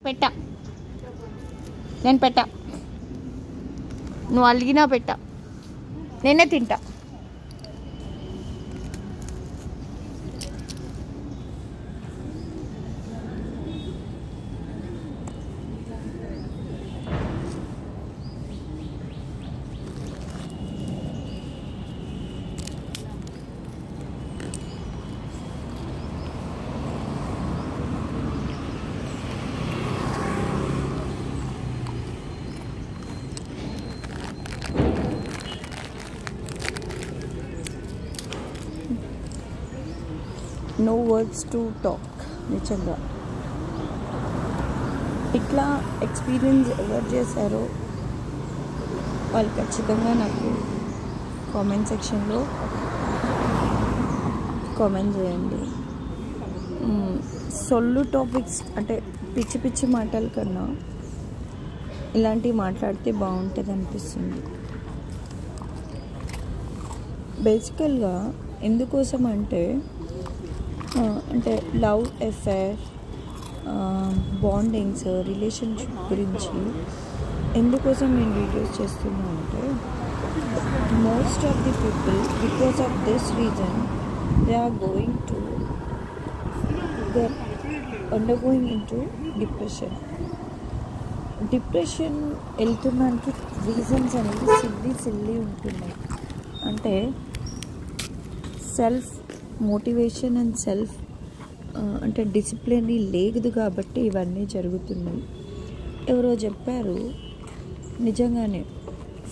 పెట్టా నేను పెట్టా నువ్వు అలిగినా పెట్టా నేనే తింటా. No words to talk. నిజంగా ఇట్లా ఎక్స్పీరియన్స్ ఎవరు చేశారో వాళ్ళు ఖచ్చితంగా నాకు కామెంట్ సెక్షన్లో కామెంట్ చేయండి. సొల్లు టాపిక్స్ అంటే పిచ్చి పిచ్చి మాటల కన్నా ఇలాంటివి మాట్లాడితే బాగుంటుంది అనిపిస్తుంది. బేసికల్గా ఎందుకోసం అంటే లవ్ అఫేర్, బాండింగ్స్, రిలేషన్షిప్ గురించి ఎందుకోసం నేను వీడియోస్ చేస్తున్నా అంటే most of the people because of this reason they are undergoing into depression వెళ్తున్నానికి రీజన్స్ అనేది సిల్లీ ఉంటున్నాయి. అంటే సెల్ఫ్ మోటివేషన్ అండ్ సెల్ఫ్ అంటే డిసిప్లిన్ లేదు కాబట్టి ఇవన్నీ జరుగుతున్నాయి. ఎవరో చెప్పారు నిజంగానే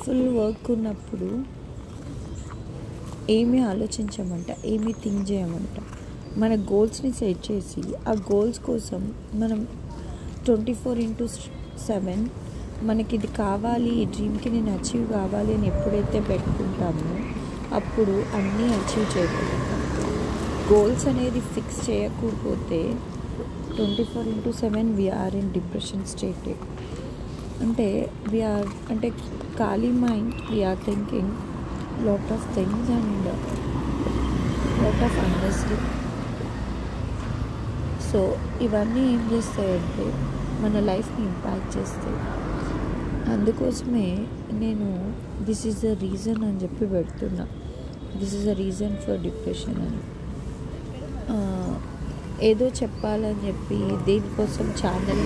ఫుల్ వర్క్ ఉన్నప్పుడు ఏమీ ఆలోచించమంట, ఏమీ థింక్ చేయమంట. మన గోల్స్ని సెట్ చేసి ఆ గోల్స్ కోసం మనం 24/7 మనకి ఇది కావాలి, ఈ డ్రీమ్కి నేను అచీవ్ కావాలి అని ఎప్పుడైతే పెట్టుకుంటామో అప్పుడు అన్నీ అచీవ్ చేయగలుగుతాం. గోల్స్ అనేది ఫిక్స్ చేయకపోతే 24/7 వీఆర్ ఇన్ డిప్రెషన్ స్టేట్. అంటే ఖాళీ mind we're thinking lot of things and lot of unnecessary. So ఇవన్నీ ఏం చేస్తాయంటే మన లైఫ్ని ఇంపాక్ట్ చేస్తాయి. అందుకోసమే నేను దిస్ ఈజ్ ద రీజన్ అని చెప్పి పెడుతున్నా. This is the reason for depression అని. ఏదో చెప్పాలని చెప్పి దేనికోసం ఛానల్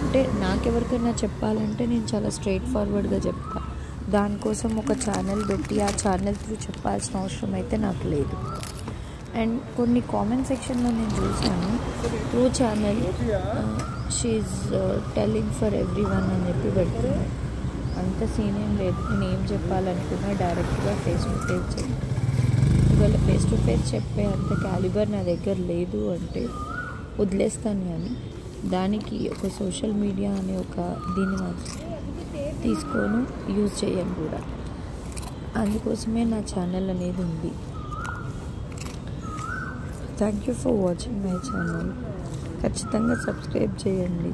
అంటే నాకెవరికైనా చెప్పాలంటే నేను చాలా స్ట్రైట్ ఫార్వర్డ్గా చెప్తా. దానికోసం ఒక ఛానల్ పెట్టి ఆ ఛానల్ త్రూ చెప్పాల్సిన అవసరం అయితే నాకు లేదు. అండ్ కొన్ని కామెంట్ సెక్షన్లో నేను చూసాను through channel she telling for everyone అని చెప్పి పెడుతున్నాను. అంత సీన్ ఏం లేదు. నేను ఏం చెప్పాలనుకున్నా డైరెక్ట్గా ఫేస్ టు ఫేస్ చెప్పి, ఒకవేళ ఫేస్ టు ఫేస్ చెప్పే అంత క్యాలిబర్ నా దగ్గర లేదు అంటే వదిలేస్తాను. కానీ దానికి ఒక సోషల్ మీడియా అనే ఒక దీన్ని మాత్రం తీసుకొని యూజ్ చేయను కూడా. అందుకోసమే నా ఛానల్ అనేది ఉంది. Thank you for watching my channel. ఖచ్చితంగా సబ్స్క్రైబ్ చేయండి.